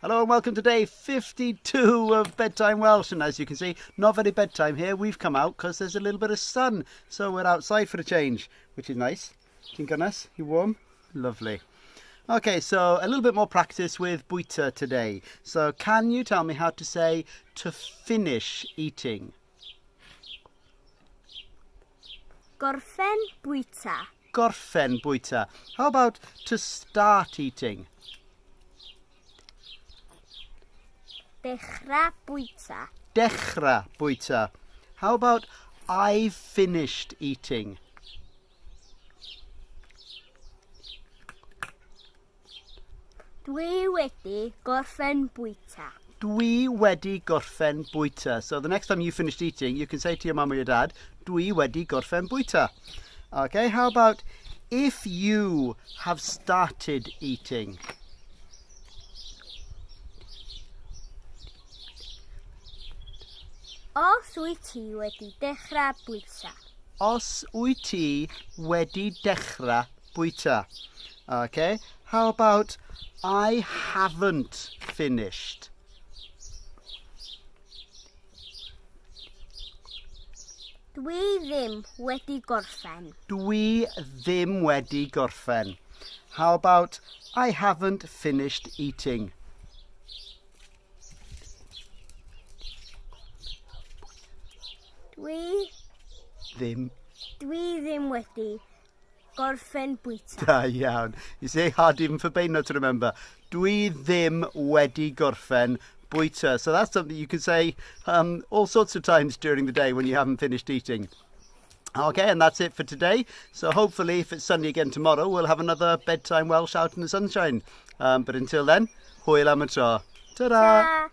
Hello and welcome to day 52 of Bedtime Welsh, and as you can see, not very bedtime here. We've come out because there's a little bit of sun, so we're outside for a change, which is nice. Goodness, you warm? Lovely. Okay, so a little bit more practice with bwyta today. So can you tell me how to say to finish eating? Gorffen bwyta. Gorffen bwyta. How about to start eating? Dechrau bwyta. Dechrau bwyta. How about I've finished eating? Dwi wedi gorffen bwyta. Dwi wedi gorffen bwyta. So the next time you finished eating, you can say to your mum or your dad, Dwi wedi gorffen bwyta. Okay, how about if you have started eating? Os wyt ti wedi dechrau bwyta. Os wyt ti wedi dechrau bwyta. Okay, how about I haven't finished? Dwi ddim wedi gorffen. Dwi ddim wedi gorffen. How about I haven't finished eating? Dwi Ddim. ddim wedi gorffen bwyta. Da iawn. You see, hard even for Baino to remember. Dwi ddim wedi gorffen bwyta. So that's something you can say all sorts of times during the day when you haven't finished eating. Okay, and that's it for today. So hopefully, if it's sunny again tomorrow, we'll have another Bedtime Welsh out in the sunshine. But until then, hwyl am y tro. Ta-da! Ta.